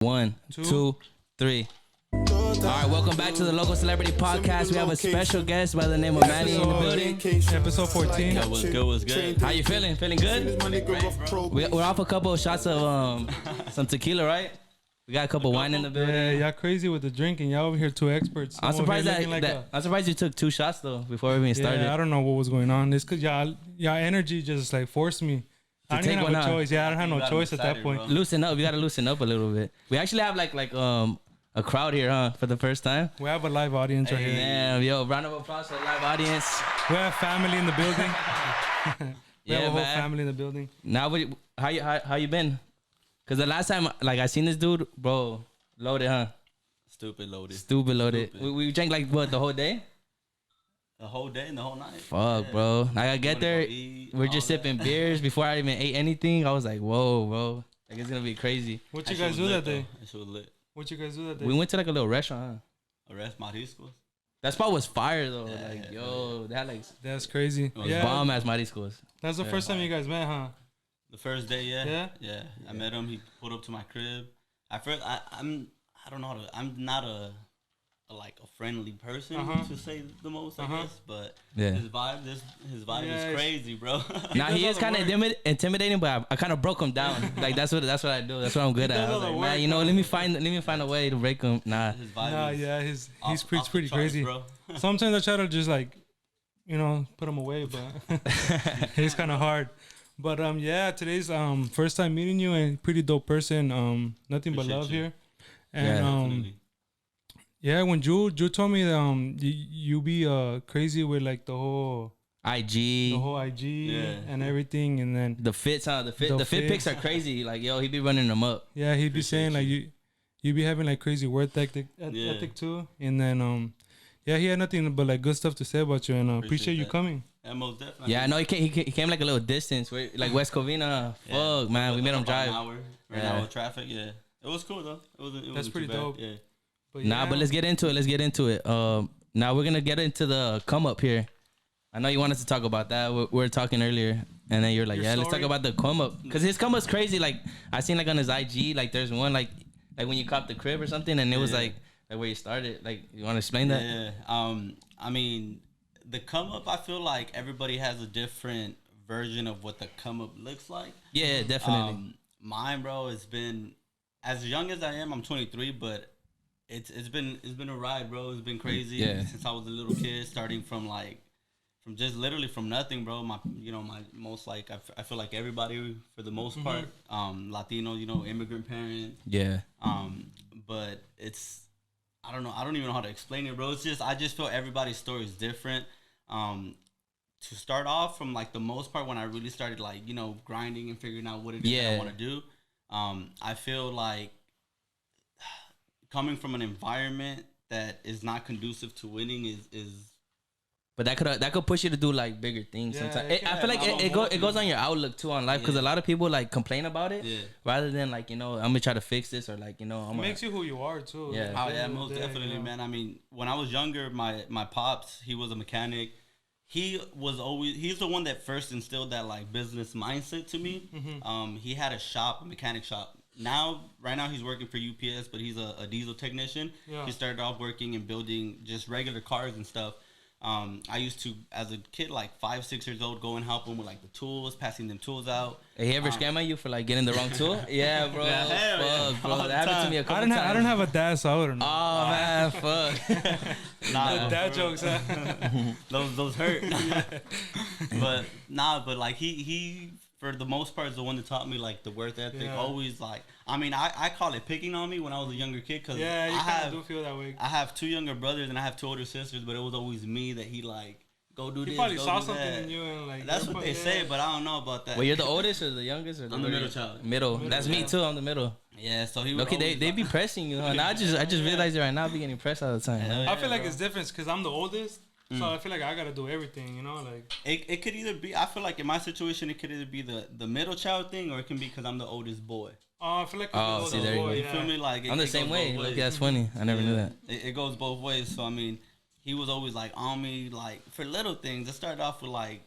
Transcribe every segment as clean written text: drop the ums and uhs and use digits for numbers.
1, 2, 3. All right, welcome back to the Local Celebrity Podcast. We have a special guest by the name of Manny in the building. Episode 14. What's good? How you feeling? Feeling good? Great, bro. We're off a couple of shots of some tequila, right? We got a couple wine in the building. Yeah, y'all crazy with the drinking. Y'all over here two experts. I'm surprised I'm surprised you took 2 shots though before we even started. Yeah, I don't know what was going on. It's cause y'all energy just like forced me. I didn't have a choice. Yeah, I don't have no choice at that point. Bro. Loosen up. You gotta loosen up a little bit. We actually have like a crowd here, huh? For the first time. We have a live audience right here. Damn, yo, round of applause for the live audience. We have family in the building. We have a whole man. family in the building. Now, how you been? Cause the last time like I seen this dude, bro, loaded, huh? Stupid loaded. Stupid loaded. We drank like what, the whole day? The whole day and the whole night. Fuck, yeah. Bro. Like I get there, we're just sipping beers before I even ate anything. I was like, whoa, bro. Like it's gonna be crazy. What you guys do that day? That shit was lit. What you guys do that day? We went to like a little restaurant, huh? A rest mariscos. That spot was fire though. Yeah, like, yeah, yo, that like That's crazy. yeah, bomb ass mariscos. That's the first time you guys met, huh? The first day, yeah. Yeah? I met him. He pulled up to my crib. I don't know. I'm not a friendly person to say the most, I guess. But Yeah. his vibe is crazy, bro. Now he is kind of intimidating, but I kind of broke him down. Like that's what I do. That's what I'm good at. I was like, man, you know, let me find a way to break him. Nah. His vibe Nah, is yeah, he's off pretty the charts, crazy. bro. Sometimes I try to just like, put him away, but it's kind of hard. But yeah, today's first time meeting you and pretty dope person. Nothing but Appreciate love you. here. Yeah, And Definitely. yeah, when Drew told me that you be crazy with like the whole IG, and everything, and then the fits, huh? The fit pics are crazy. Like yo, he be running them up. yeah, he'd be saying like you. you be having like crazy work ethic too, and then yeah, he had nothing but like good stuff to say about you, and appreciate you that. coming. Yeah, most definitely. Yeah, I know he came like a little distance, like West Covina. Yeah. Fuck, man, we made him drive. Right now with traffic, yeah. It was cool though. It That's wasn't pretty too bad. dope. Yeah. But Nah, but let's get into it. Now we're gonna get into the come up here. I know you wanted to talk about that. We were talking earlier, and then you're like, Your let's talk story? about the come up, cause his come up's crazy. Like I seen like on his IG, like there's one like when you copped the crib or something, and it was like where you started. Like you want to explain that? Yeah. I mean, the come up. I feel like everybody has a different version of what the come up looks like. Yeah, definitely. Mine, bro, has been as young as I am. I'm 23, but it's been a ride, bro. It's been crazy since I was a little kid, starting from just literally from nothing, bro. My most like I feel like everybody for the most part, Latino, immigrant parents. Yeah. But it's I don't even know how to explain it, bro. It's just I just feel everybody's story is different. To start off from like the most part when I really started like grinding and figuring out what it is that I want to do, I feel like coming from an environment that is not conducive to winning is. But that could push you to do like bigger things. Yeah, Sometimes I feel like it goes on your outlook too on life, because a lot of people like complain about it rather than like I'm gonna try to fix this, or like it makes you who you are too. Yeah. Oh yeah, most definitely, man. I mean, when I was younger, my pops, he was a mechanic. He's the one that first instilled that like business mindset to me. He had a mechanic shop. Right now he's working for UPS, but he's a diesel technician. Yeah. He started off working and building just regular cars and stuff. I used to, as a kid, like 5, 6 years old, go and help him with like the tools, passing them tools out. Hey, he ever scam at you for like getting the wrong tool? Yeah, bro. Yeah, hell yeah. Fuck, bro. That happened to me a couple times. I don't have a dad, so I wouldn't know. Oh man, fuck. Nah, Dad jokes, huh? those hurt. but like he for the most part is the one that taught me like the work ethic. Yeah. Always like, I mean, I call it picking on me when I was a younger kid, because Yeah, you kind of do feel that way. I have 2 younger brothers and I have 2 older sisters, but it was always me that he like go do He this. probably go saw do something that. in you and like That's what they say, but I don't know about that. Well, you're the oldest or the youngest? Or I'm the middle child. Middle. That's me too. I'm the middle. Yeah, so he would Okay, always they be pressing you, huh? Now I just realized it right now. I be getting pressed all the time. Hell I feel like bro. it's different because I'm the oldest, so I feel like I gotta do everything, like. It could either be, I feel like in my situation, it could either be the middle child thing, or it can be because I'm the oldest boy. Oh, I feel like see, there you go. You feel me? Like I'm the it same goes way. both Look, ways. that's funny. I never knew that. It goes both ways. So I mean, he was always like on me, like for little things. It started off with like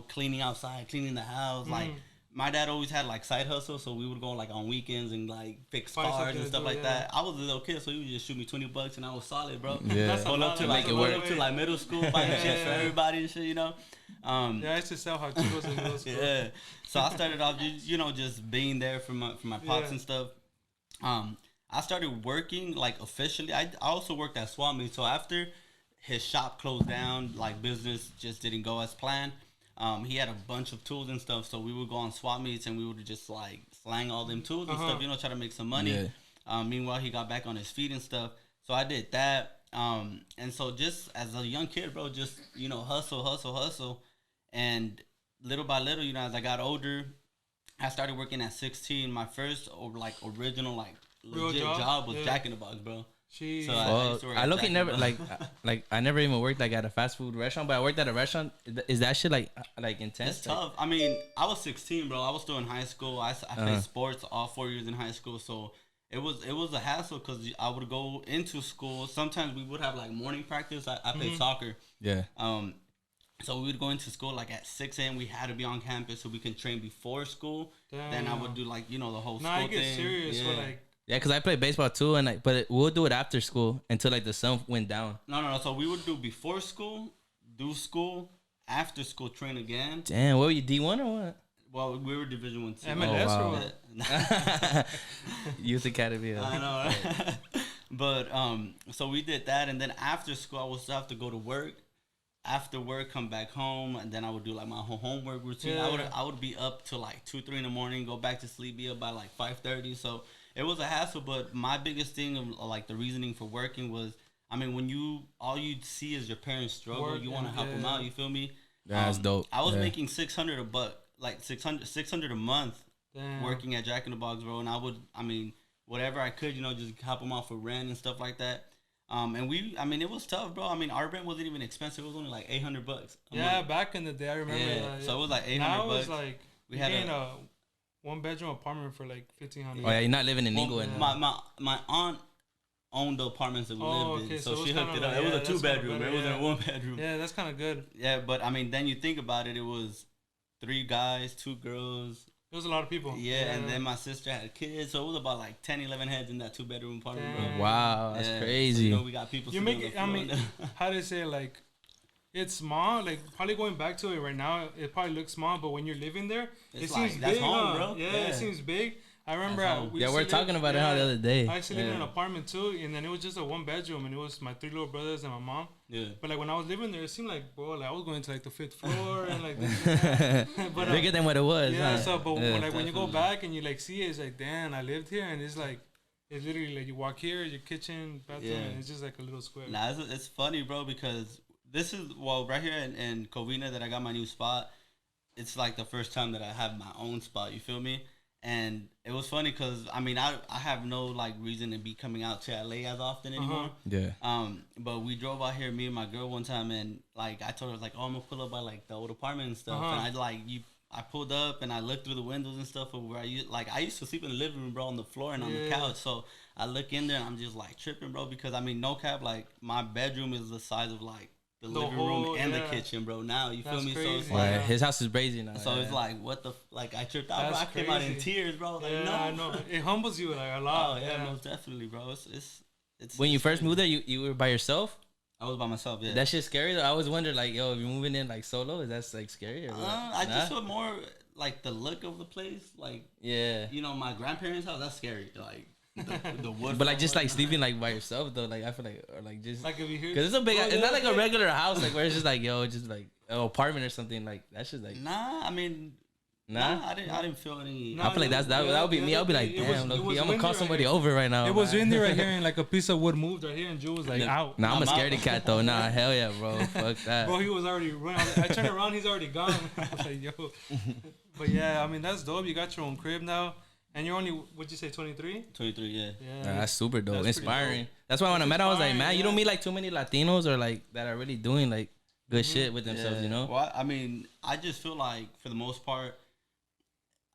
cleaning outside, cleaning the house, like my dad always had like side hustles, so we would go like on weekends and like fix cars and stuff like that. I was a little kid, so he would just shoot me $20 and I was solid, bro. Yeah. Going up to like middle school, buying chips for everybody and shit, you know. I used to sell hot Cheetos in middle school. Yeah. So I started off, just being there for my pops and stuff. I started working like officially. I also worked at swap meet. So after his shop closed down, like business just didn't go as planned. He had a bunch of tools and stuff, so we would go on swap meets and we would just like slang all them tools and stuff, try to make some money. Yeah. Meanwhile, he got back on his feet and stuff. So I did that. And so just as a young kid, bro, just hustle, and little by little, as I got older, I started working at 16. My first original legit job was Jack in the Box, bro. So I look at never I never even worked like at a fast food restaurant, but I worked at a restaurant. Is that shit like intense? It's tough. I mean, I was 16, bro. I was still in high school. I played sports all 4 years in high school, so it was a hassle because I would go into school. Sometimes we would have like morning practice. I played soccer. Yeah. So we would go into school like at 6 a.m. We had to be on campus so we can train before school. Damn. Then I would do like the whole school thing. I get serious. Yeah. Yeah, because I played baseball too, and we'll do it after school until like the sun went down. No. So we would do before school, do school, after school, train again. Damn, what were you, D1 or what? Well, we were Division 1 too. MLS or what? Youth Academy. I know. Right? But so we did that, and then after school, I would still have to go to work. After work, come back home, and then I would do like my whole homework routine. Yeah. I would be up till like 2-3 in the morning, go back to sleep, be up by like 5:30. So it was a hassle. But my biggest thing of like the reasoning for working was, I mean, when all you see is your parents struggle, you want to help them out. You feel me? That's dope. I was making $600 $600 a month. Damn. Working at Jack in the Box, bro, and I would, whatever I could, just help them out for rent and stuff like that. And it was tough, bro. Our rent wasn't even expensive. It was only like $800. Yeah, back in the day, I remember. Yeah, so it was like $800. Now it's like we had a 1-bedroom apartment for like $1,500. Oh yeah, you're not living in Eagle. My aunt owned the apartments that we lived in, so she hooked it up. It was a 2-bedroom. It wasn't a 1-bedroom. Yeah, that's kind of good. Yeah, but then you think about it, it was 3 guys, 2 girls. It was a lot of people. Yeah, and then my sister had kids, so it was about like 10, 11 heads in that 2-bedroom apartment. Bro. Wow, that's crazy. So, we got people. You make it. How do you say it? It's small. Like probably going back to it right now, it probably looks small, but when you're living there, it seems big. That's home, bro. Yeah, it seems big. I remember. We're talking about it the other day. I used to live in an apartment too, and then it was just a 1-bedroom, and it was my 3 little brothers and my mom. Yeah. But like when I was living there, it seemed like, bro, like I was going to like the 5th floor and like this. But, bigger than what it was. Yeah. Huh? So, but when you go back and you like see it, it's like, damn, I lived here, and it's like, it's literally like you walk here, your kitchen, bathroom, and it's just like a little square. Nah, it's funny, bro, because this is right here in Covina that I got my new spot. It's like the first time that I have my own spot. You feel me? And it was funny because I have no like reason to be coming out to LA as often anymore. Yeah. But we drove out here, me and my girl, one time, and like I told her like, oh, I'm gonna pull up by like the old apartment and stuff. And I pulled up and I looked through the windows and stuff of where I used to sleep in the living room, bro, on the floor and on the couch. So I look in there and I'm just like tripping, bro, because no cap, like my bedroom is the size of like the living room and the kitchen, bro. Now you feel me? Crazy. So it's like his house is crazy now. So it's like what the I tripped out, bro. I came out in tears, bro. Like no, I know. It humbles you like a lot. Oh yeah, most definitely, bro. It's when you first moved there, you were by yourself. I was by myself. Yeah. That shit's scary though. I always wondered like, yo, if you're moving in like solo, is that like scary? Or I just feel more like the look of the place, like my grandparents' house. That's scary, like. The wood, but like just like sleeping like by yourself though, like I feel like, or like just like if you hear, because it's a big, it's not like a regular house like where it's just like just like an apartment or something like that's just like nah. I didn't feel any. I feel like that would be me. I'll be like, damn, I'm gonna call somebody over right now. It was windy right here, and like a piece of wood moved right here, and Joe was like out. Nah, I'm a scaredy cat though. Nah, hell yeah, bro. Fuck that. Bro, he was already running. I turned around, he's already gone. I was like, yo. But yeah, that's dope. You got your own crib now. And you're only, what'd you say, 23? 23, yeah. That's super dope. That's inspiring. Dope. That's why when I met him, I was like, man, you don't meet like too many Latinos or like that are really doing like good shit with themselves, you know? Well, I just feel like for the most part,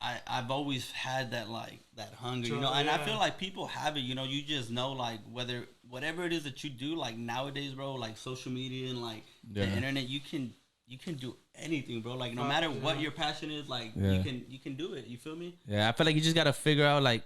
I've always had that like that hunger, you know? And I feel like people have it, you know? You just know like whatever it is that you do, like nowadays, bro, like social media and like the internet, you you can do anything, bro. Like no matter what your passion is, like you can do it. You feel me? Yeah, I feel like you just gotta figure out like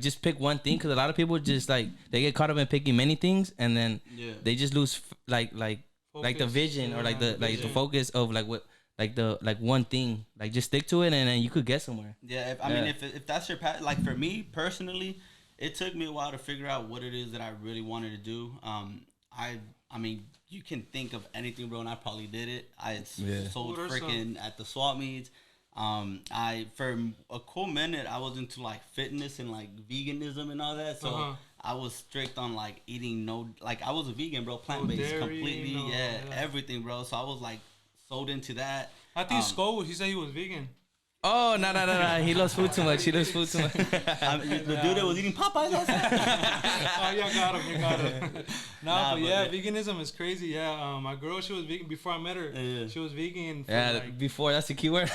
just pick one thing, because a lot of people just like they get caught up in picking many things, and then they just lose like the vision or like the focus of like what like one thing. Like just stick to it, and then you could get somewhere. Yeah, I mean if that's your passion, like for me personally, it took me a while to figure out what it is that I really wanted to do. I mean, you can think of anything, bro, and I probably did it. I sold freaking at the swap meets. I for a cool minute I was into like fitness and like veganism and all that. So I was strict on like eating I was a vegan, bro, plant based completely, everything, bro. So I was like sold into that. I think he said he was vegan. Oh, no. He loves food too much. The dude that was eating Popeyes outside. Oh, you got him. But veganism is crazy. Yeah, my girl, she was vegan before I met her. Yeah. She was vegan. Before, that's the key word.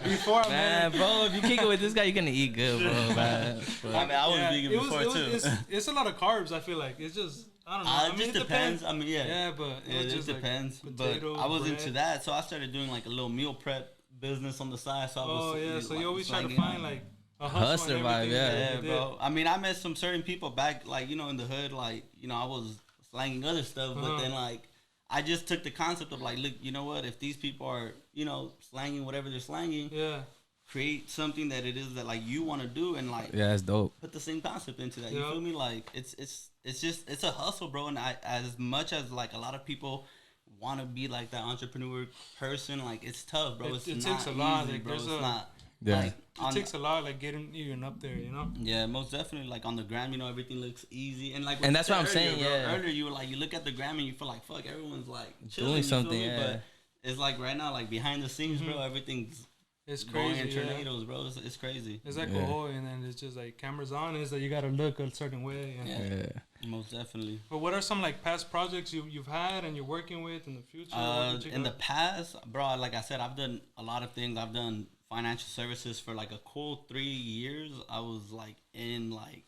Before I met her. Bro, if you kick it with this guy, you're going to eat good, bro. Man. I mean, I was vegan before, too. It's a lot of carbs, I feel like. It's just... I don't know. It just depends. I mean, yeah, but it just depends. But I was into that, so I started doing like a little meal prep business on the side. So I was so you always try to find like a hustler vibe, yeah, bro. I mean, I met some certain people back, like, you know, in the hood, like, you know, I was slanging other stuff, but then like I just took the concept of like, look, you know what, if these people are, you know, slanging whatever they're slanging, create something that it is that like you want to do, and like that's dope. Put the same concept into that. You feel me? Like it's just a hustle, bro. And as much as like a lot of people want to be like that entrepreneur person, like it's tough, bro. It takes a lot, like, bro. It's not. Yeah. Like, it takes a lot, like getting even up there, you know. Yeah, most definitely. Like on the gram, you know, everything looks easy, and like. And that's what I'm saying. Bro, yeah. Earlier, you were like, you look at the gram and you feel like, fuck, everyone's like chilling, doing something. Yeah. But it's like right now, like behind the scenes, bro, everything's. It's crazy. Going in tornadoes, bro. It's crazy. It's like and then it's just like cameras on. It's like you gotta look a certain way. Yeah, most definitely. But what are some like past projects you've had and you're working with in the future? In the past, bro, like I said, I've done a lot of things. I've done financial services for like a cool 3 years. I was like in like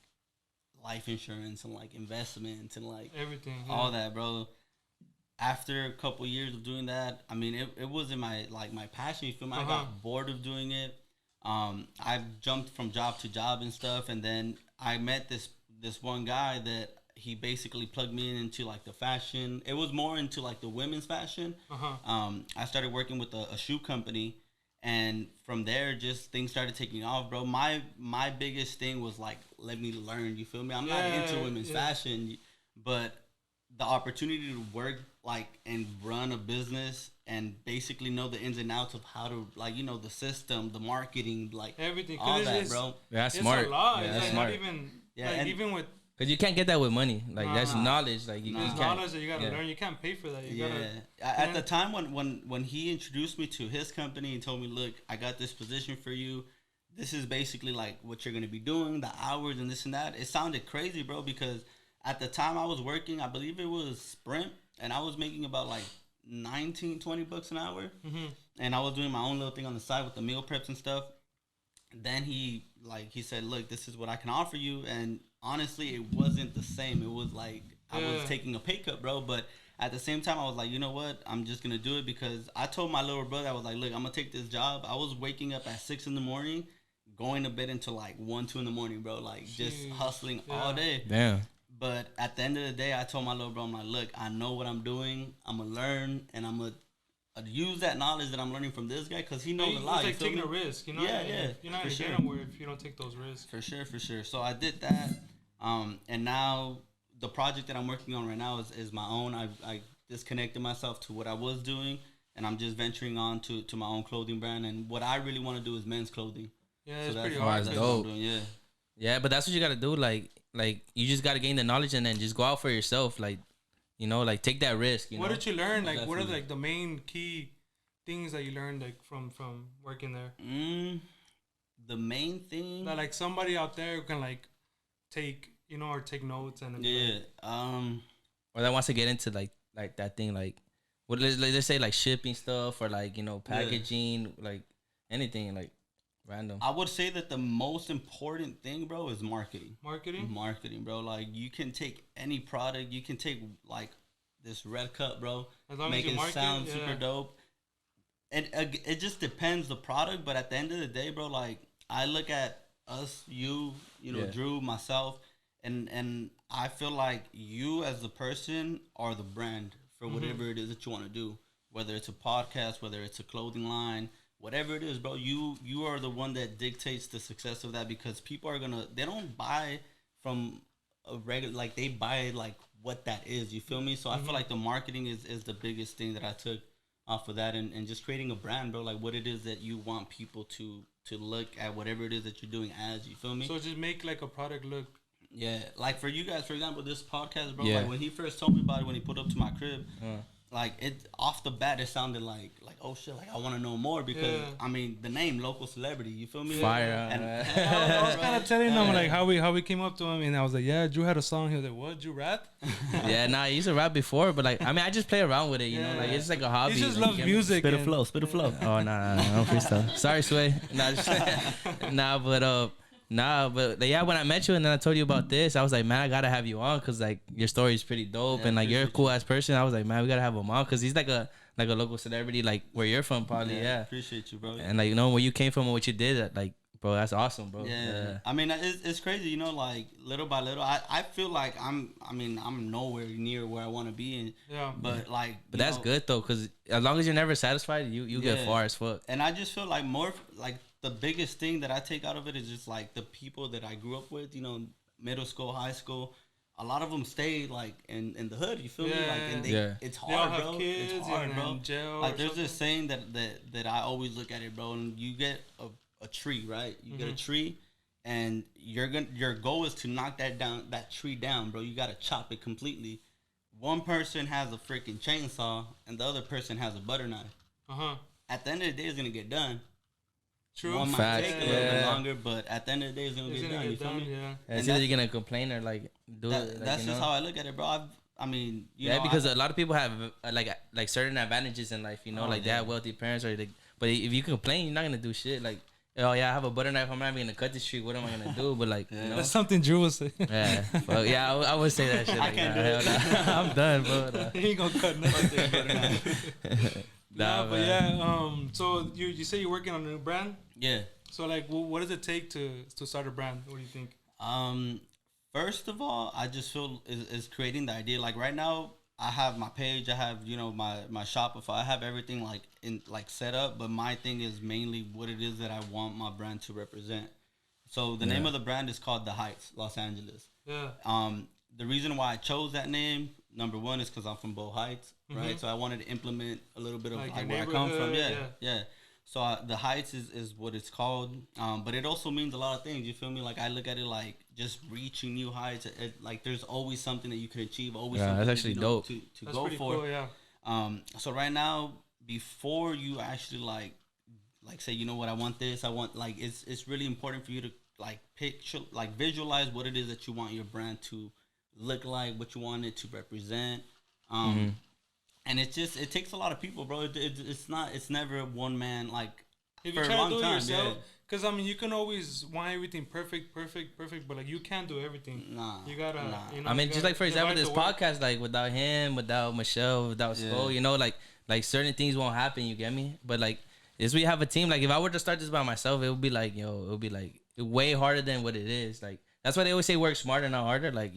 life insurance and like investments and like everything, all that, bro. After a couple years of doing that, I mean, it wasn't my passion. You feel me? I got bored of doing it. I jumped from job to job and stuff, and then I met this one guy that he basically plugged me into like the fashion. It was more into like the women's fashion. I started working with a shoe company, and from there, just things started taking off, bro. My biggest thing was like, let me learn. You feel me? I'm not into women's fashion, but the opportunity to work like and run a business and basically know the ins and outs of how to, like, you know, the system, the marketing, like everything, all that, bro. Yeah, that's smart. It's a lot. Yeah, that's like smart. Not even like even with. Cause you can't get that with money. Like that's knowledge. Like you just knowledge that you gotta learn. You can't pay for that. You gotta. At the time when he introduced me to his company and told me, look, I got this position for you. This is basically like what you're gonna be doing, the hours and this and that. It sounded crazy, bro, because at the time I was working, I believe it was Sprint, and I was making about like $19-20 an hour. And I was doing my own little thing on the side with the meal preps and stuff. Then he said, look, this is what I can offer you. And honestly, it wasn't the same. It was like I was taking a pay cut, bro. But at the same time, I was like, you know what? I'm just going to do it, because I told my little brother, I was like, look, I'm going to take this job. I was waking up at 6 in the morning, going to bed until like 1, 2 in the morning, bro. Like just hustling all day. Damn. But at the end of the day, I told my little bro, I'm like, look, I know what I'm doing. I'm going to learn, and I'm going to use that knowledge that I'm learning from this guy, because he knows a lot. It's like taking a risk, you know? Yeah. You're not going to get nowhere if you don't take those risks. For sure. So I did that. And now the project that I'm working on right now is my own. I disconnected myself to what I was doing, and I'm just venturing on to my own clothing brand. And what I really want to do is men's clothing. Yeah, it's pretty hard. That's dope. Yeah, but that's what you got to do. Like you just got to gain the knowledge and then just go out for yourself. Like, you know, like take that risk. What did you learn? Like, what are like the main key things that you learned like from working there? The main thing, that like somebody out there who can like take, you know, or take notes and or that wants to get into like that thing, like what let's say like shipping stuff, or like, you know, packaging, like anything like random. I would say that the most important thing, bro, is marketing. Marketing, bro. Like, you can take any product. You can take, like, this red cup, bro. As long make as you it sound super dope. it just depends the product, but at the end of the day, bro, like I look at us, you know, Drew, myself, and I feel like you as the person are the brand for whatever it is that you want to do, whether it's a podcast, whether it's a clothing line, whatever it is, bro. You are the one that dictates the success of that, because people are they don't buy from a regular, like they buy like what that is. You feel me? So I feel like the marketing is the biggest thing that I took off of that, and just creating a brand, bro, like what it is that you want people to look at whatever it is that you're doing as. You feel me? So just make like a product look. Yeah, like for you guys, for example, this podcast, bro, like when he first told me about it, when he put up to my crib, like it off the bat, it sounded like oh shit, like I want to know more, because I mean the name local celebrity, you feel me? Fire. And I was kind of telling him like how we came up to him, and I was like, yeah, Drew had a song. He was like, what, Drew rap? Yeah, nah, I used to rap before, but like I mean I just play around with it, you know, like it's like a hobby. He just like, loves music. Spit a flow. Oh nah, no freestyle. Sorry, Sway. Nah, but yeah, when I met you and then I told you about this, I was like, man, I gotta have you on, cause like your story is pretty dope, and like you're a cool ass person. I was like, man, we gotta have him on, cause he's like a local celebrity, like where you're from, probably. Yeah. Appreciate you, bro. And like, you know, where you came from and what you did, like, bro, that's awesome, bro. Yeah. I mean, it's crazy, you know, like little by little. I feel like I'm nowhere near where I want to be, but that's good though, cause as long as you're never satisfied, you get far as fuck. And I just feel like more like the biggest thing that I take out of it is just like the people that I grew up with, you know, middle school, high school. A lot of them stay like in the hood. You feel me? Like, and it's hard, bro. It's hard, bro. Like there's this saying that I always look at it, bro. And you get a tree, right? You get a tree, and your goal is to knock that tree down, bro. You gotta chop it completely. One person has a freaking chainsaw, and the other person has a butter knife. At the end of the day, it's gonna get done. True. One might take a little bit longer, but at the end of the day, it's gonna get done. You feel me? Yeah. It's either you're gonna complain or like do it. Like, that's just how I look at it, bro. I mean, because a lot of people have like certain advantages in life, you know, like they have wealthy parents, or like, but if you complain, you're not gonna do shit. Like, oh yeah, I have a butter knife. I'm not even gonna cut this tree. What am I gonna do? But like, you know, that's something Drew would say. Yeah, but yeah, I would say that shit. Like, I can't do it. I'm done, bro. He ain't gonna cut nothing. But yeah. So you say you're working on a new brand? Yeah. So like, what does it take to start a brand? What do you think? First of all, I just feel is creating the idea. Like right now, I have my page. I have my Shopify. I have everything like set up. But my thing is mainly what it is that I want my brand to represent. So the name of the brand is called The Heights, Los Angeles. Yeah. The reason why I chose that name, number one, is because I'm from Bow Heights, right? So I wanted to implement a little bit of like where I come from. Yeah. So the Heights is what it's called, but it also means a lot of things. You feel me? Like I look at it like just reaching new heights. Like there's always something that you can achieve. Always something that's actually dope to go for. Cool, yeah. So right now, before you actually like say, you know what, I want this. I want like it's really important for you to like picture, like visualize what it is that you want your brand to look like, what you want it to represent. And it takes a lot of people, bro. It's never one man, like, if you try to do it yourself, because I mean you can always want everything perfect, but like you can't do everything. You gotta. You know, I mean, just like for example, this podcast, like without him, without Michelle, without Skull, you know, like certain things won't happen. You get me? But like, is we have a team. Like if I were to start this by myself, it would be like, way harder than what it is. Like that's why they always say work smarter, not harder. Like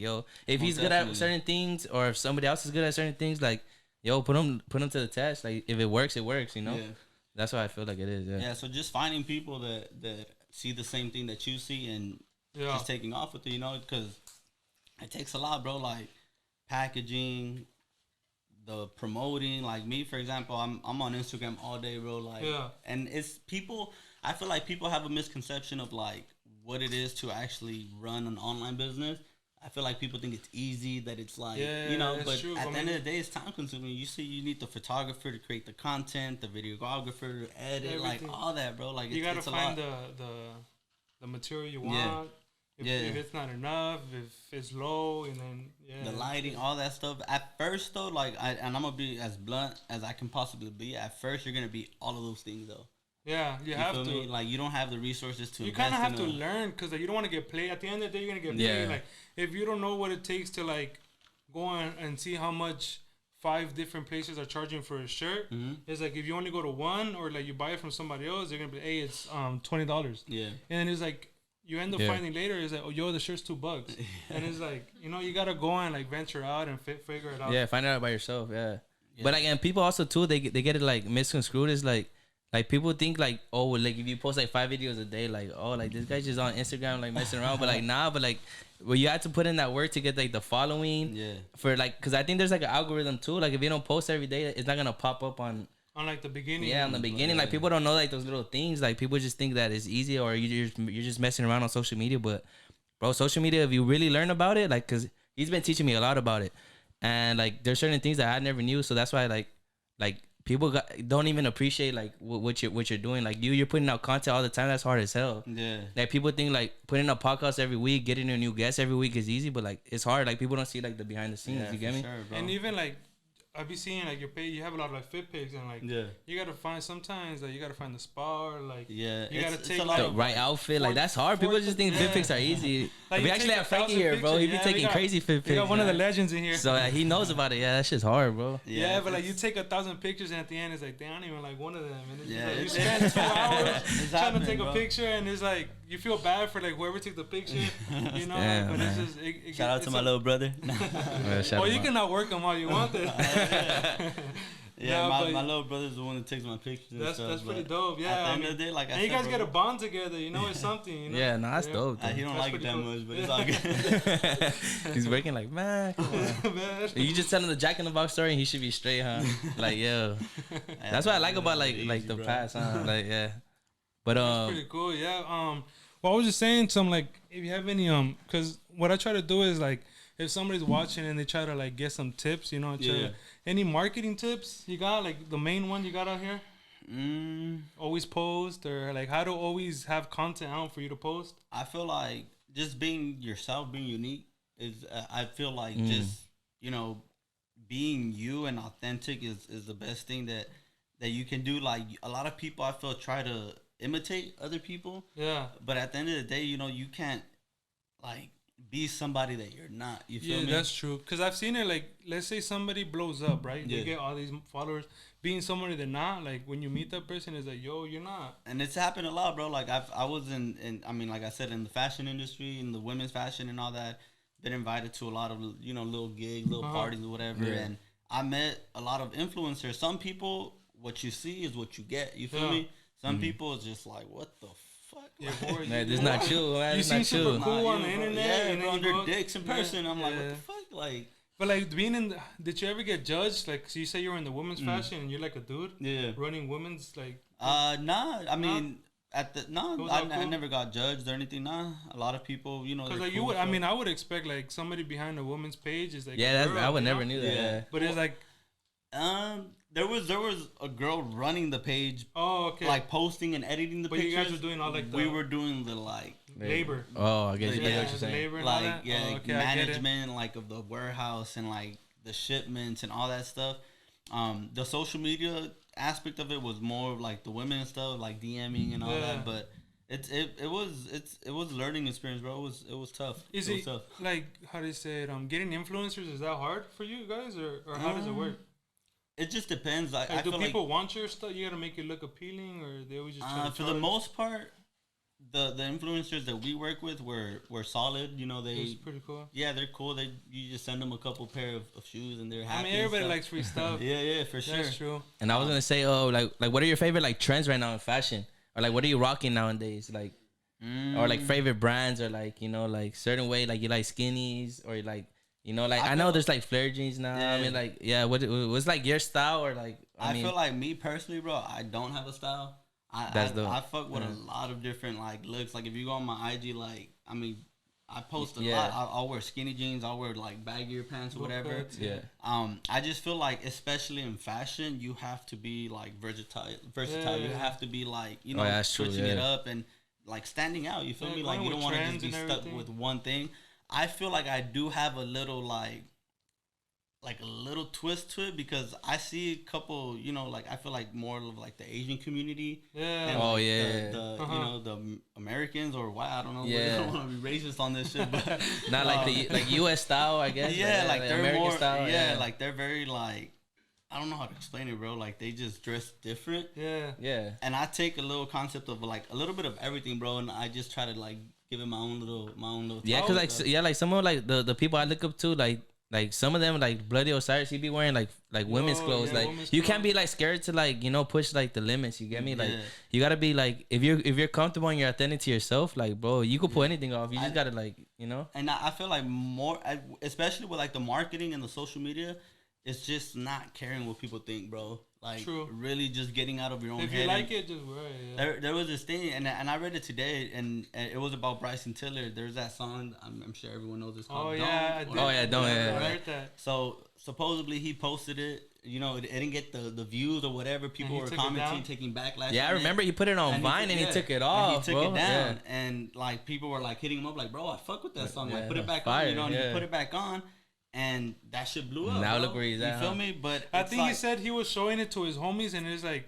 if he's good at certain things, or if somebody else is good at certain things, like. Put them to the test. Like if it works, it works. You know, that's why I feel like it is. Yeah. So just finding people that see the same thing that you see, and just taking off with it. You know, because it takes a lot, bro. Like packaging, the promoting. Like me, for example, I'm on Instagram all day, bro. Like, and it's people. I feel like people have a misconception of like what it is to actually run an online business. I feel like people think it's easy, that it's like, but true. At the end of the day, it's time consuming. You see, you need the photographer to create the content, the videographer to edit, everything. Like all that, bro. Like you gotta find the material you want. If it's not enough, if it's low, and then the lighting, all that stuff. At first, though, I'm gonna be as blunt as I can possibly be. At first, you're gonna be all of those things, though. Yeah, you have to. Me? Like you don't have the resources to. You kind of have to learn, because like, you don't want to get played. At the end of the day, you're gonna get played. Like if you don't know what it takes to like go on and see how much 5 different places are charging for a shirt. It's like if you only go to one or like you buy it from somebody else, they're gonna be, hey, it's $20. Yeah. And then it's like you end up finding later is like, oh, yo, the shirt's $2. And it's like, you know, you gotta go and like venture out and figure it out. Yeah, find it out by yourself. Yeah. But like, and people also too, they get it like misconstrued. Is like people think like, oh, well, like if you post like 5 videos a day, like, oh, like this guy's just on Instagram like messing around. But like nah, but like, well, you have to put in that work to get like the following. Yeah. For like, because I think there's like an algorithm too. Like if you don't post every day, it's not gonna pop up on like the beginning. Yeah, on the beginning, like people don't know like those little things. Like people just think that it's easy, or you're just messing around on social media. But bro, social media, if you really learn about it, like, cause he's been teaching me a lot about it, and like there's certain things that I never knew. So that's why like people don't even appreciate like what you're doing. Like you're putting out content all the time. That's hard as hell. Yeah. Like people think like putting up podcasts every week, getting a new guest every week is easy, but like it's hard. Like people don't see like the behind the scenes. You get me? Sure, bro. And even like I be seeing like your page, you have a lot of like fit pics and like you gotta find sometimes like you gotta find the spa or like you gotta take like, the right outfit. Like that's hard. People just think fit pics are easy. Like we actually have Frankie here, bro. He be taking crazy fit pics. We got one of the legends in here, so he knows about it. Yeah, that shit's hard, bro. Yeah, but like you take 1,000 pictures and at the end it's like they aren't even like one of them. And it's like you spend 2 hours trying to take a picture and it's like you feel bad for like whoever took the picture, you know. Yeah, but it's just shout out to my little brother. Well, you can not work them all you want there. Yeah, my little brother's the one that takes my pictures. And that's pretty dope. Yeah, at the end of the day, like I said, you guys get a bond together. You know, it's something. You know? Yeah, no, that's dope. He don't like it that much, but it's all good. He's working like, man, come on. Man. You just tell him the Jack in the Box story, and he should be straight, huh? Like, yo, that's what I like about like the past, huh? Like, yeah, but that's pretty cool. Yeah. Well, I was just saying some like if you have any because what I try to do is like if somebody's watching and they try to like get some tips, you know, any marketing tips you got, like the main one you got out here? Always post, or like how to always have content out for you to post? I feel like just being yourself, being unique is. I feel like just being you and authentic is the best thing that you can do. Like a lot of people, I feel, try to imitate other people. Yeah. But at the end of the day, you can't like be somebody that you're not. You feel me? Yeah, that's true. Because I've seen it, like, let's say somebody blows up, right? Yeah. They get all these followers. Being somebody they're not, like, when you meet that person, it's like, yo, you're not. And it's happened a lot, bro. Like, I was in I mean, like I said, in the fashion industry, in the women's fashion and all that. Been invited to a lot of, little gigs, little parties or whatever. Yeah. And I met a lot of influencers. Some people, what you see is what you get. You feel me? Some people is just like, what the fuck? Yeah, boy, man, this not you, man. You see super cool on the internet, and then they're dicks in person. I'm like, what the fuck, like. But like being in, did you ever get judged? Like, so you say you were in the women's fashion, and you're like a dude, running women's like. Nah. I mean, I never got judged or anything. Nah, a lot of people, Because like cool, you would, I mean, I would expect like somebody behind a woman's page is like. Yeah, I would never knew that. Yeah. But it's like. There was a girl running the page. Oh, okay. Like posting and editing the pictures. But you guys were doing all like we were doing the like labor. Oh, I guess you know what you're saying. Labor and like all that? Okay, management like of the warehouse and like the shipments and all that stuff. The social media aspect of it was more of like the women and stuff, like DMing and all that. But it was a learning experience, bro. It was tough. Is it tough. Like how do you say it? Getting influencers, is that hard for you guys, or how does it work? It just depends. Like, do people want your stuff? You gotta make it look appealing, or they always just try to for the most part, the influencers that we work with were solid. It's pretty cool. Yeah, they're cool. You just send them a couple pair of shoes and they're happy. I mean, everybody likes free stuff. yeah, for sure. That's true. And I was gonna say, like what are your favorite like trends right now in fashion, or like what are you rocking nowadays, like, or like favorite brands, or like like certain way, like you like skinnies, or like. Like I know there's like flare jeans now. Yeah. I mean, like, what's like your style, or like? I mean, feel like me personally, bro, I don't have a style. I fuck with a lot of different like looks. Like if you go on my IG, like I mean, I post a lot. I'll wear skinny jeans. I'll wear like baggier pants or whatever. Yeah. I just feel like, especially in fashion, you have to be like versatile. Yeah. You have to be like switching it up and like standing out. You feel me? Like you don't want to just be stuck with one thing. I feel like I do have a little like like a little twist to it because I see a couple, you know, like I feel like more of like the Asian community. Yeah. And Oh, like yeah. The you know, the Americans or why I don't know. Yeah. I don't want to be racist on this shit, but Not like the like U.S. style, I guess. yeah, like they're American more style. yeah, like they're very like I don't know how to explain it, bro. Like they just dress different. Yeah. Yeah. And I take a little concept of like a little bit of everything, bro, and I just try to like give it my own little Yeah, cause like stuff. like some of like the people I look up to like some of them like Bloody Osiris, he be wearing like women's clothes. Yeah, like women's you can't clothes. be like scared to like, you know, push like the limits. You get me? Like Yeah. you gotta be like if you're comfortable and you're authentic to yourself, like bro, you could pull anything off. You just gotta like, you know. And I feel like more, especially with like the marketing and the social media, it's just not caring what people think, bro. Like True. really just getting out of your own If head. you like it, just wear it. Yeah. There was this thing, and I read it today, and it was about Bryson Tiller. There's that song, I'm sure everyone knows it's called Oh Don't. yeah, I did. Oh, yeah, Don't, yeah, I yeah. heard that. So supposedly he posted it. You know, it didn't get the views or whatever. People he were took it commenting, down? taking backlash. Yeah, I on remember it. he put it on And Vine and he yeah, took it and off. he took bro. it down, Yeah. and like people were like hitting him up, like, "Bro, I fuck with that song. Yeah, Like, put it back fire, on." You know, and yeah. he put it back on, and that shit blew up. Now bro. look where he's you at, feel huh? me? But I it's think he like- said he was showing it to his homies, and it's like,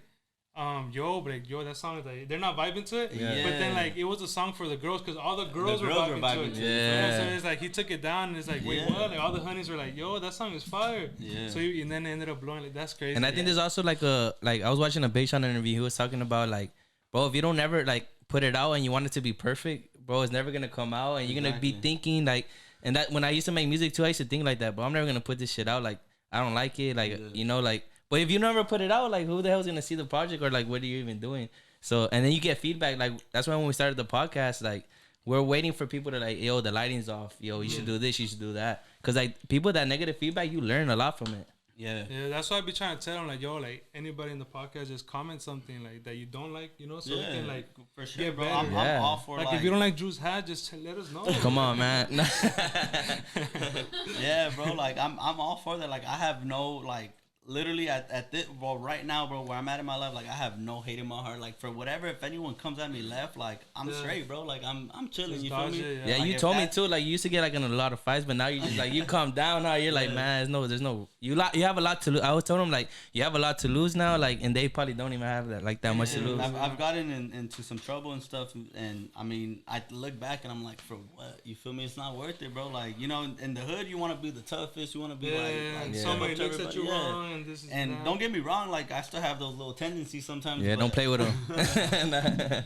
yo, but like, yo, that song is like they're not vibing to it. Yeah. But then like it was a song for the girls because all the girls, were vibing to it. to it. Yeah. So it's like he took it down, and it's like, wait, Yeah. what? Like all the honeys were like, yo, that song is fire. Yeah. So and then it ended up blowing. Like that's crazy. And I think there's also like I was watching a Big Sean interview. He was talking about like, bro, if you don't ever like put it out and you want it to be perfect, bro, it's never gonna come out, and you're gonna be Exactly. thinking like, and that when I used to make music too, I used to think like that, bro. I'm never gonna put this shit out. Like I don't like it, like you know, like. But if you never put it out, like who the hell's gonna see the project or like what are you even doing? So and then you get feedback. Like that's why when we started the podcast, like we're waiting for people to like, yo, the lighting's off. Yo, you should do this. You should do that. Cause like people that negative feedback, you learn a lot from it. Yeah. Yeah, that's why I be trying to tell them like, yo, like anybody in the podcast, just comment something like that you don't like, you know, so we can like for sure, get bro. better. I'm Yeah. all for like if you don't like Drew's hat, just let us know. Come on, man. Yeah, bro. Like I'm all for that. Like I have no like literally at this well right now, bro, where I'm at in my life, like I have no hate in my heart. Like for whatever, if anyone comes at me left, like I'm Yeah. straight, bro. Like I'm chilling. Just You feel dodge me? it, Yeah, Like, you if told me that- too. Like you used to get like in a lot of fights, but now you just like you calm down now. You're like, man, there's no. You have a lot to lose. I was telling them like you have a lot to lose now. Like and they probably don't even have that like that much to Yeah, lose. I've gotten into some trouble and stuff, and I mean, I look back and I'm like, for what? You feel me? It's not worth it, bro. Like, you know, in the hood, you want to be the toughest. You want to be like and Yeah. somebody up to looks at you everybody. wrong, and this is And that. don't get me wrong, like I still have those little tendencies sometimes. Yeah, but, don't play with them.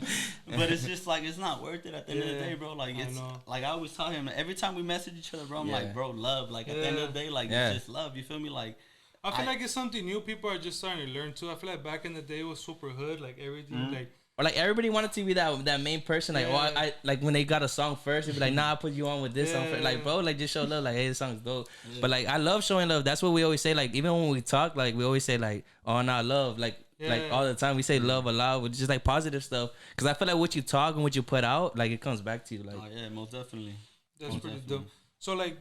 But it's just like it's not worth it at the end of the Yeah, day, bro. Like I it's know. like I always tell him every time we message each other, bro. I'm Yeah. like, bro, love. Like at the end of the day, like Yeah. it's just love. You feel me? Like I feel I- like it's something new. People are just starting to learn too. I feel like back in the day it was super hood, like everything, like Or like everybody wanted to be that main person. Like, Yeah. oh, I like when they got a song first, they'd be like, nah, I put you on with this song first. Yeah. Like, bro, like just show love. Like, hey, this song's dope. But like, I love showing love. That's what we always say. Like, even when we talk, like we always say like, oh, nah, love. Like Yeah. all the time we say love a lot with just like positive stuff. Cause I feel like what you talk and what you put out, like it comes back to you. Like, oh yeah, most definitely. that's Most pretty definitely. dope. So like,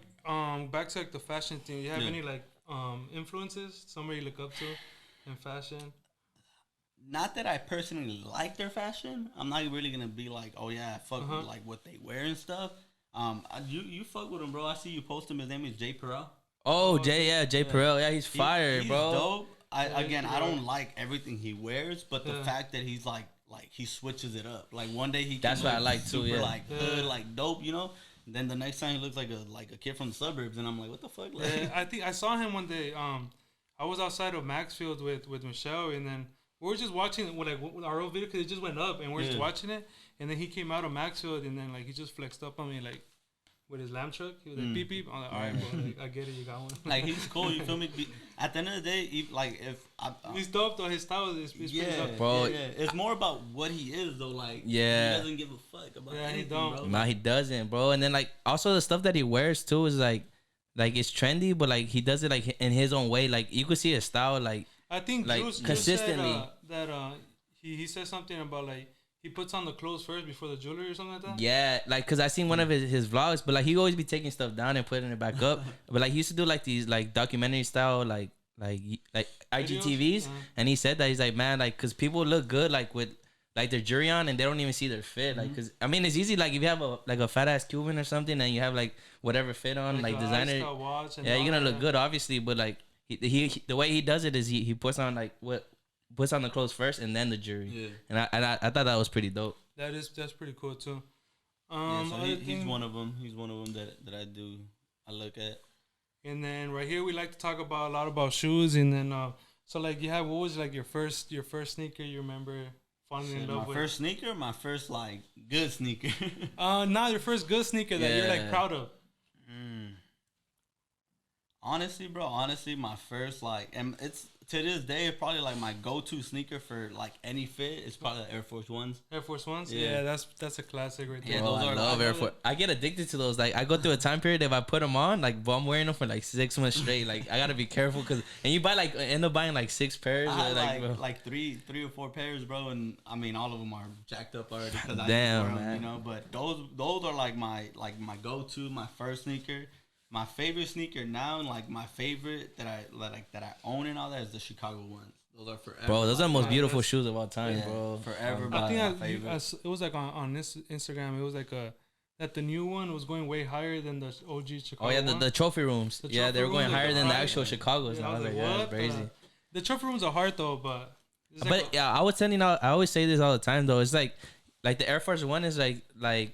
back to like the fashion thing. You have Yeah. any like influences? Somebody you look up to in fashion? Not that I personally like their fashion. I'm not really gonna be like, oh yeah, I fuck with like what they wear and stuff. You fuck with him, bro. I see you post him. His name is Jay Perel. oh, Jay Perel. Yeah, he's fire, He's bro. dope. I Yeah, I don't like everything he wears, but the Yeah. fact that he's like he switches it up. Like one day he can That's what look I like too, super yeah. like hood, like dope, you know. Then the next time he looks like a kid from the suburbs, and I'm like, what the fuck? Like, Yeah, I think I saw him one day. I was outside of Maxfield with Michelle, and then we were just watching with our old video because it just went up, and we're just Yeah. watching it. And then he came out of Maxfield, and then like he just flexed up on me like with his lamb truck. He was like beep beep. I'm like, all right, bro, like, I get it, you got one. like he's cool. You feel me? At the end of the day, He's dope though. His style is pretty yeah, dope. Bro. yeah. It's more about what he is though. Like Yeah. he doesn't give a fuck about Yeah, he anything, don't. bro. Nah, he doesn't, bro. And then like also the stuff that he wears too is like it's trendy, but like he does it like in his own way. Like you could see his style, like I think like, Juice consistently. said, that he said something about like he puts on the clothes first before the jewelry or something like that. yeah, like cause I seen one of his vlogs, but like he always be taking stuff down and putting it back up. But like he used to do like these like documentary style like IGTVs, Videos? and he said that he's like, man, like cause people look good like with like their jury on and they don't even see their fit. Like, cause I mean, it's easy. Like if you have a fat ass Cuban or something and you have like whatever fit on, like designer, yeah, you're gonna look good, obviously. But like he the way he does it is he puts on like puts on the clothes first and then the jury. Yeah. And I thought that was pretty dope. That's pretty cool too. So he's one of them. He's one of them that I look at. And then right here we like to talk about a lot about shoes. And then so like what was like your first sneaker you remember falling in love with? My first sneaker, my first like good sneaker. Not your first good sneaker that you're like proud of. Honestly, bro. My first like, and it's to this day probably like my go-to sneaker for like any fit is probably the Air Force Ones. Air Force Ones, yeah, that's a classic right there. Yeah, those I love Air Force. I get addicted to those. Like I go through a time period if I put them on, like, but I'm wearing them for like 6 months straight. Like I gotta be careful and you buy like end up buying like 6 pairs. I had like three or four pairs, bro, and I mean all of them are jacked up already because I damn, wear them, you know. But those are like my go-to, my first sneaker. My favorite sneaker now, and like my favorite that I own and all that is the Chicago ones. Those are forever. Bro, those are the most beautiful shoes of all time, bro. Forever. I think it was like on this Instagram. It was like that the new one was going way higher than the OG Chicago. Oh yeah, the trophy rooms. They were going higher than the actual Chicago's. Yeah, I was like, yeah, that's crazy. The trophy rooms are hard though, but yeah, I was sending out. I always say this all the time though. It's like the Air Force One is like.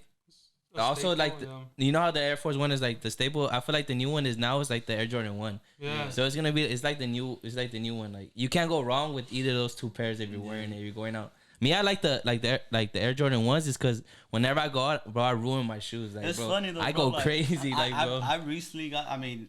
Also, like you know how the Air Force One is like the staple. I feel like the new one is like the Air Jordan 1. Yeah. So it's like the new one. Like you can't go wrong with either of those two pairs if you're wearing it. If you're going out. Me, I like the Air Jordan 1s is because whenever I go out, bro, I ruin my shoes. Like, it's bro, funny though, I go crazy. I recently got. I mean,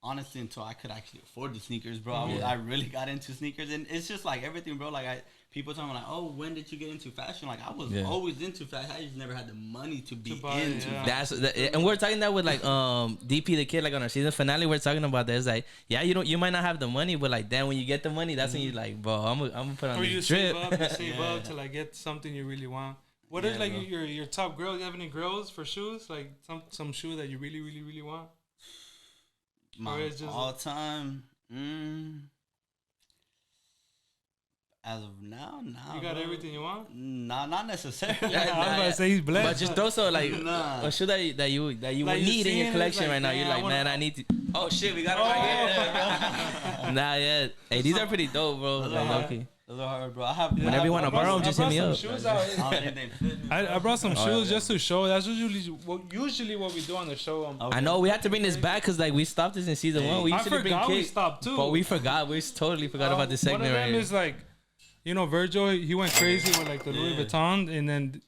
honestly, until I could actually afford the sneakers, bro, I really got into sneakers, and it's just like everything, bro. Like people talking like, oh, when did you get into fashion? Like I was always into fashion. I just never had the money to be into. And we're talking that with like DP the kid, like on our season finale, we're talking about that. It's like, yeah, you might not have the money, but like then when you get the money, that's when you like, bro, I'm gonna put on this trip. Save up to like get something you really want. What is like your top girl? You have any girls for shoes? Like some shoe that you really really really want? My all time. As of now, you got everything you want? Nah, not necessarily. I was about to say he's blessed. But just throw so like a shoe that you would need in your collection right now. You're like, man, I need to. Oh shit, we got it right here. Nah, yeah. Hey, these are pretty dope, bro. Those are hard, bro. I have. Whenever you want to borrow them, just hit me up. I brought some shoes just to show. That's usually what we do on the show. I know we had to bring this back because like we stopped this in season 1. We usually bring we stopped too. But we forgot. We totally forgot about this segment right here. One of them is like. You know, Virgil, he went crazy with like the Louis Vuitton and then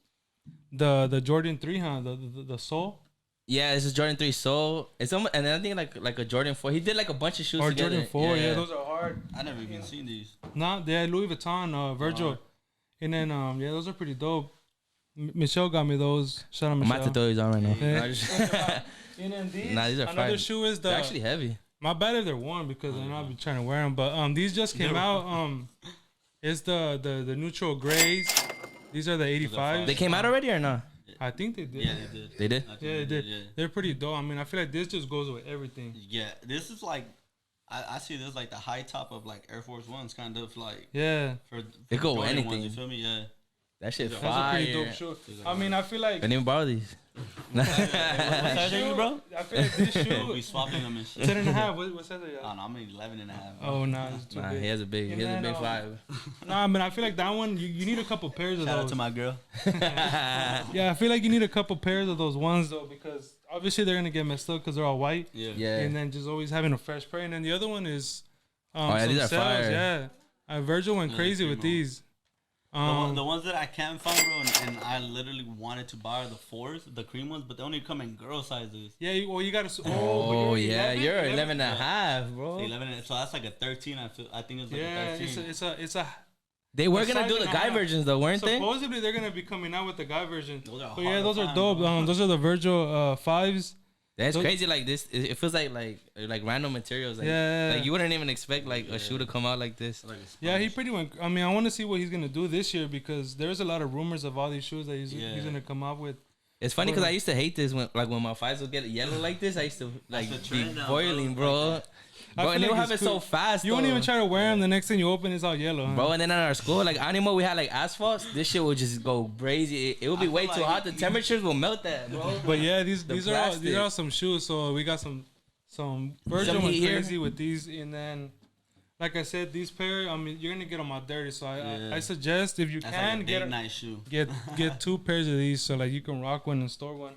the Jordan 3, huh? The Soul. Yeah, this is Jordan 3 Soul. And then I think like a Jordan 4. He did like a bunch of shoes together. Jordan 4, yeah, those are hard. I never even seen these. Nah, they're Louis Vuitton, Virgil. And then those are pretty dope. Michelle got me those. Shout out Michelle. I'm about to throw these on right now. Yeah. And then these are another shoe is they're actually heavy. My bad if they're worn because I know I've been trying to wear them. But these just came out. It's the neutral grays. These are the 85s. They came out already or not? I think they did. Yeah, they did. They did? Yeah, they did. Yeah. They're pretty dope. I mean, I feel like this just goes with everything. Yeah, this is like, I see this like the high top of like Air Force Ones, kind of like. Yeah. For it go with anything. Ones, you feel me? Yeah. That shit That's fire. a pretty dope shoe. I mean, I feel like. I didn't borrow these. What size are you, bro? I feel like this shoe. We swapping them and shit. 10.5. What size are you? Oh, no, I'm 11.5. Oh, no, it's too big. He has a big 5. Nah, but I feel like that one, you need a couple pairs of those. Shout out to my girl. Yeah, I feel like you need a couple pairs of those ones, though, because obviously they're going to get messed up because they're all white. Yeah. And then just always having a fresh pair. And then the other one is these are fire. Yeah. Virgil went crazy with these. The ones that I can't find, bro, and I literally wanted to buy the 4s, the cream ones, but they only come in girl sizes. Yeah, you got to. You're 11 and a half, bro. 11, so that's like a 13. I think it's like a 13. It's a. They were gonna do the guy versions though, weren't they? Supposedly they're gonna be coming out with the guy version. Those are those are dope. Those are the Virgil 5s. That's crazy. Like this, it feels like random materials. Like, like you wouldn't even expect like a shoe to come out like this. Yeah, he pretty went. I mean, I want to see what he's gonna do this year because there's a lot of rumors of all these shoes that he's gonna come up with. It's funny because I used to hate this when my fives would get yellow like this. I used to like be boiling, bro. Bro, and they would have it so fast. You wouldn't even try to wear them. The next thing you open, it's all yellow. Huh? Bro, and then at our school, like anymore, we had like asphalt. This shit would just go crazy. It would be way too hot. The temperatures will melt that, bro. But yeah, these are all some shoes. So we got some Virgil went crazy with these, and then like I said, these pair. I mean, you're gonna get them out dirty. So I suggest if you can like nice shoe. get 2 pairs of these, so like you can rock one and store one.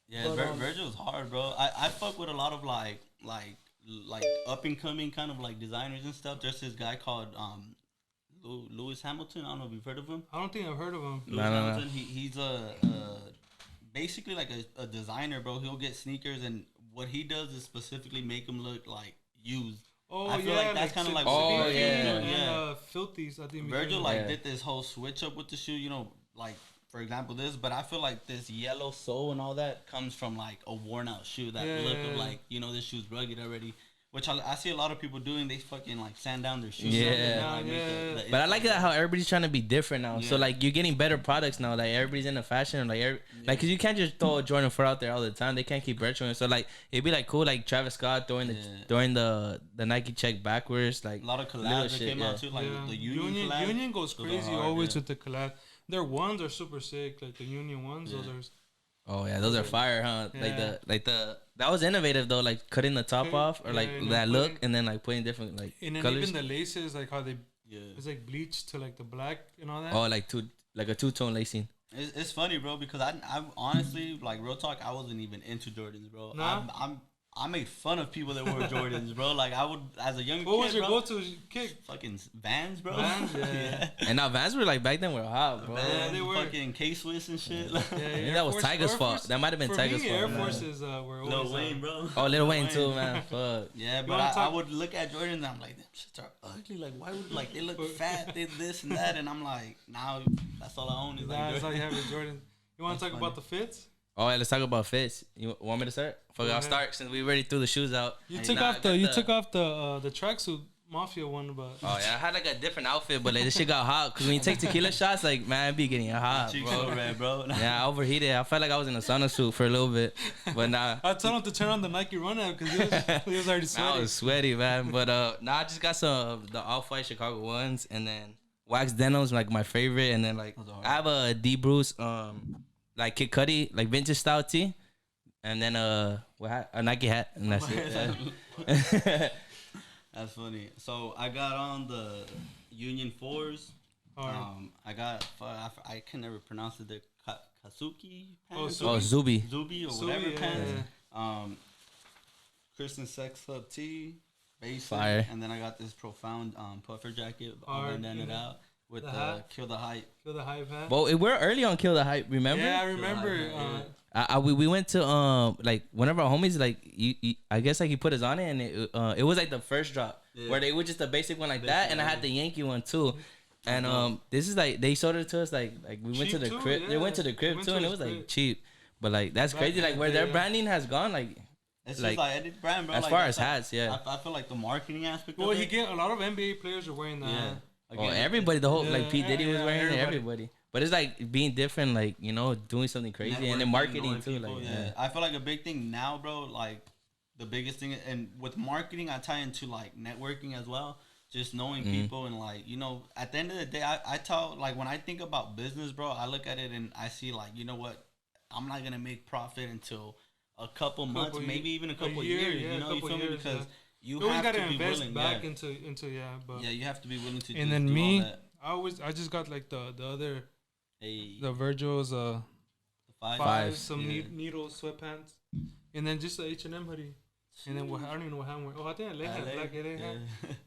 Yeah, Virgil's hard, bro. I fuck with a lot of like up and coming kind of like designers and stuff. There's this guy called Lewis Hamilton. I don't know if you've heard of him. I don't think I've heard of him. Lewis Hamilton. He's basically like a designer, bro. He'll get sneakers, and what he does is specifically make them look like used. Oh, I feel like that's kind of like filthies. I think Virgil did this whole switch up with the shoe. You know, like for example this, but I feel like this yellow sole and all that comes from like a worn out shoe. That look of like, you know, this shoe's rugged already. Which I see a lot of people doing. They fucking like sand down their shoes. But I like that how everybody's trying to be different now. Yeah. So like you're getting better products now. Like everybody's into fashion. Like cause you can't just throw a Jordan 4 out there all the time. They can't keep retroing. So like it'd be like cool, like Travis Scott throwing the Nike check backwards. Like a lot of collabs that came out too. Like the Union collab. Union goes crazy always with the collab. Their ones are super sick. Like the Union ones, those are. Oh yeah, those are fire, huh? Yeah. Like the that was innovative though, like cutting the top off or like that look and then like putting different like and then colors. Even the laces, like how they it's like bleached to like the black and all that. Oh, like a two-tone lacing. It's funny, bro, because I'm honestly like real talk. I wasn't even into Jordans, bro. Nah? I made fun of people that wore Jordans, bro. Like I would, as a young kid, what was your go-to kick? Fucking Vans, bro. Vans, yeah. And now Vans were like back then were hot, bro. Vans, they were fucking K-Swiss and shit. Yeah, that was Tiger's fault. That might have been Tiger's fault. Air Forces were always Lil Wayne, bro. Oh, Lil Wayne too, man. Fuck. Yeah, but I would look at Jordans and I'm like, them shits are ugly. Like, why would they look fat? They this and that, and I'm like, now that's all I own is like that's all you have is Jordan. You want to talk about the fits? Oh, yeah, let's talk about fits. You want me to start? Fuck, I'll start since we already threw the shoes out. You took off the tracksuit Mafia one, but oh yeah, I had like a different outfit, but like this shit got hot. Cause when you take tequila shots, like man, it be getting hot, bro. Yeah, I overheated. I felt like I was in a sauna suit for a little bit, but nah. I told him to turn on the Nike Run App because he was already sweaty. I was sweaty, man. But I just got some the Off-White Chicago ones, and then wax denims like my favorite, and then like I have a D Bruce like Kid Cudi like vintage style tee, and then a Nike hat, and that's it. Yeah. That's funny. So I got on the Union 4s. I can never pronounce it. The Kazuki pants. Zubi or whatever pants. Christian Sex Club tee. Basic. Fire. And then I got this profound puffer jacket. I'll bandana it out with the Kill the Hype. Kill the Hype hat. Well, we're early on Kill the Hype. Remember? Yeah, I remember. We went to like one of our homies like I guess like he put us on it, and it was like the first drop where they were just a basic one like that, and I had the Yankee one too, and this is like they sold it to us like we went to the crib. They went to the crib too, and it was like cheap, but like that's crazy like where their branding has gone like. It's like, just like any brand, bro. As far as hats, yeah. I feel like the marketing aspect. Well, you get a lot of NBA players are wearing that. Yeah. Again, everybody, the whole like P Diddy was wearing it. Everybody. But it's like being different, like, you know, doing something crazy and then marketing too. People, like, I feel like a big thing now, bro, like the biggest thing, and with marketing, I tie into like networking as well. Just knowing people and like, you know, at the end of the day, I tell, like when I think about business, bro, I look at it and I see like, you know what, I'm not going to make profit until a couple months, maybe even a couple years, you know, you feel me? Because you have to be willing back into but you have to be willing to and then do me, all that. I just got like the other the Virgil's the five some needle sweatpants, and then just the H&M hoodie, and then I don't even know what hat I'm wearing. Oh, I think I black hat.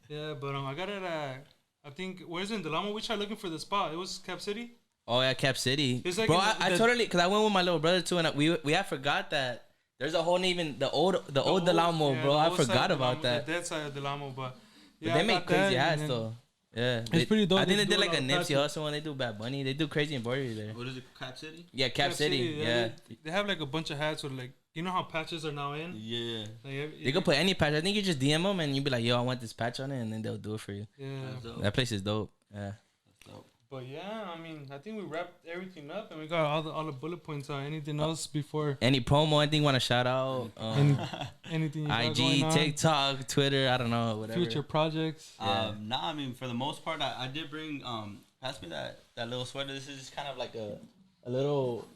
Yeah, but I got it at I think where's it in Delamo? We tried looking for the spot. It was Cap City. Oh yeah, Cap City. It's like bro, I totally because I went with my little brother too, and we had forgot that. There's a whole even the old Delamo, bro. I forgot about that. The dead side of Delamo, but they make crazy hats though. Yeah, it's pretty dope. I think they did like a Nipsey Hussle one. They do Bad Bunny. They do crazy embroidery there. What is it, Cap City? Yeah, Cap City. Yeah. They have like a bunch of hats with like, you know how patches are now in. Yeah. Like, they could put any patch. I think you just DM them and you be like, yo, I want this patch on it, and then they'll do it for you. Yeah. That place is dope. Yeah. That's dope. But yeah, I mean, I think we wrapped everything up and we got all the bullet points. Anything else before? Any promo? Anything you want to shout out? Anything you got IG, going on? TikTok, Twitter. I don't know. Whatever. Future projects. Nah, I mean, for the most part, I did bring. Pass me that little sweater. This is just kind of like a little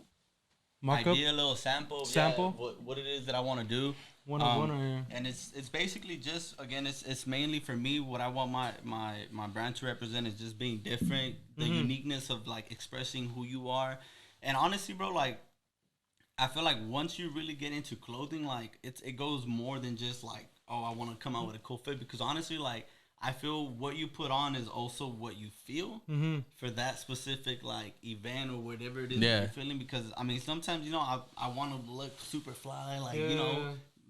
Mock-up? idea, a little sample. Sample. Yeah, what it is that I want to do. One right here. And it's basically just, again, it's mainly for me. What I want my brand to represent is just being different, the uniqueness of like expressing who you are. And honestly, bro, like I feel like once you really get into clothing, like it goes more than just like, oh, I want to come out with a cool fit. Because honestly, like I feel what you put on is also what you feel for that specific like event or whatever it is that you're feeling. Because I mean, sometimes I want to look super fly, like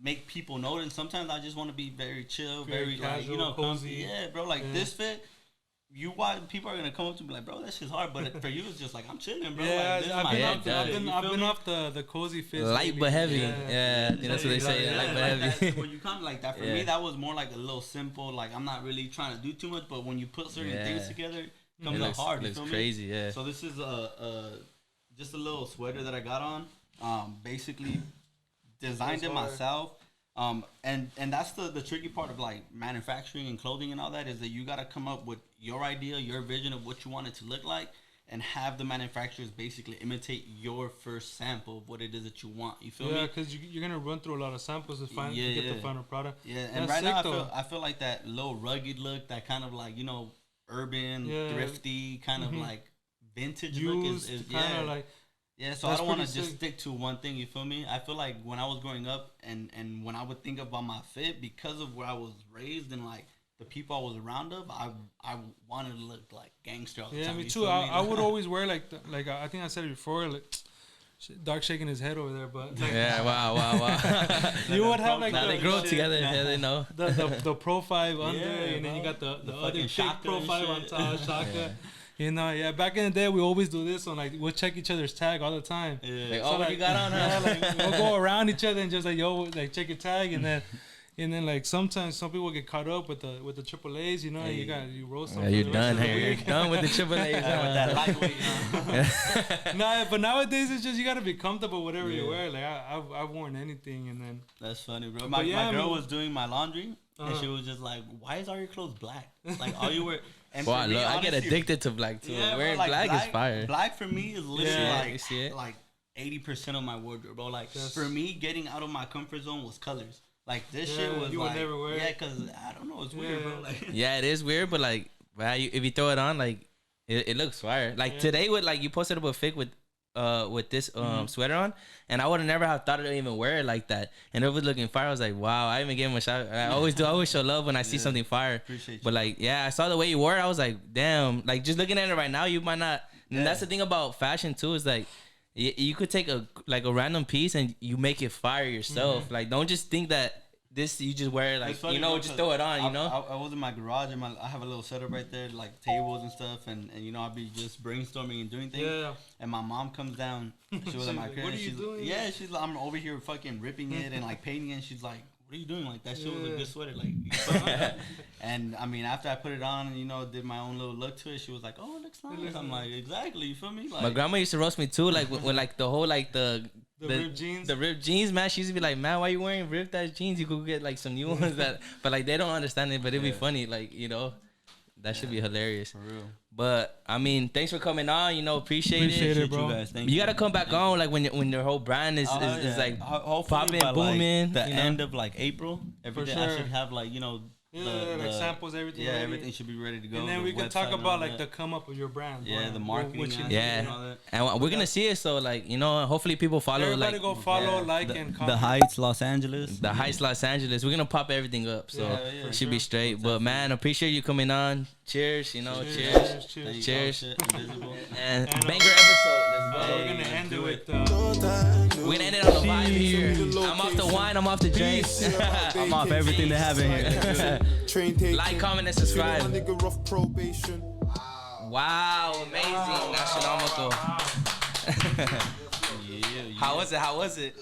make people know it. And sometimes I just want to be very chill, very casual, like cozy. Yeah, bro. Like this fit, people are gonna come up to me like, bro, that shit's hard. But for you, it's just like I'm chilling, bro. Yeah, like, this I've been off the cozy fit. Light but heavy. Yeah, that's what they say. Light but heavy. When you come like that, for me, that was more like a little simple. Like I'm not really trying to do too much, but when you put certain things together, it comes out hard. It looks crazy. Yeah. So this is just a little sweater that I got on. Basically designed it myself. And that's the tricky part of like manufacturing and clothing and all that, is that you got to come up with your idea, your vision of what you want it to look like, and have the manufacturers basically imitate your first sample of what it is that you want. You feel me? Yeah, because you're gonna run through a lot of samples to get the final product. Yeah, and right now I feel like that little rugged look, that kind of like urban, thrifty, kind of like vintage look is kind of like. Yeah, so I don't want to just stick to one thing, you feel me? I feel like when I was growing up and when I would think about my fit, because of where I was raised and like the people I was around of, I wanted to look like gangster all the time. Yeah, me too. I would always wear like I think I said it before, like Dark shaking his head over there, but like, yeah, wow. You would have like they grow together. Yeah, they know the Pro 5 under, and then you got the other big Pro 5 on top, Shaka. Back in the day, we always do this on like we'll check each other's tag all the time. Yeah. Like, what you got on? Huh? We'll go around each other and just like like check your tag, and then like sometimes some people get caught up with the triple A's. You roast them. Yeah, you're done here. You're done with the triple A's. With that lightweight. Nah, but nowadays it's just you gotta be comfortable whatever you wear. Like I've worn anything, and then that's funny, bro. My girl was doing my laundry, and she was just like, "Why is all your clothes black? Like all you wear." And well, me, honestly, I get addicted to black too. Yeah, wearing like black is fire. Black for me is literally like 80% of my wardrobe, bro. Like for me, getting out of my comfort zone was colors. Like this shit was you would never wear. Yeah, cause I don't know, it's weird, bro. Like, yeah, it is weird, but like, if you throw it on, like, it looks fire. Like today, with like you posted up a pic with this sweater on, and I would have never have thought to even wear it like that, and it was looking fire. I was like, wow, I even gave him a shot. I always show love when I see something fire. Appreciate you. But like, I saw the way you wore it. I was like, damn. Like just looking at it right now, you might not. And that's the thing about fashion too, is like you could take a random piece and you make it fire yourself. Like don't just think that you just wear it like funny, just throw it on. I was in my garage and I have a little setup right there, like tables and stuff, and I'll be just brainstorming and doing things. Yeah. And my mom comes down. She was at my crib. What are you doing? Yeah, she's like, I'm over here fucking ripping it and like painting it. And she's like, what are you doing? Like that shit was a good sweater. Like, and I mean, after I put it on and did my own little look to it, she was like, oh, it looks nice. I'm like, exactly. You feel me? Like, my grandma used to roast me too, like when like the whole like the ripped jeans. The ripped jeans, man. She used to be like, man, why you wearing ripped ass jeans? You could get like some new ones but like they don't understand it, but it'd be funny, like, that should be hilarious. For real. But I mean, thanks for coming on, appreciate it, bro. You guys. Thank you gotta come back on like when your whole brand is like popping, booming. Like, the end of like April, every day I should have like like samples, everything. Yeah, everything should be ready to go. And then we can talk about like the come up of your brand. Yeah, the marketing. And all that. And we're gonna see it. So like hopefully people follow. Everybody go follow, and comment. The Heights, Los Angeles. The Heights, Los Angeles. We're gonna pop everything up. So it should be straight. But man, appreciate you coming on. Cheers. Cheers. And banger episode. Let's go. We're gonna end it with. We're gonna end it on the vibe here. I'm off the wine. I'm off the drink. I'm off everything they have in here. Like, comment, and subscribe. Wow, amazing. Astronomical. How was it?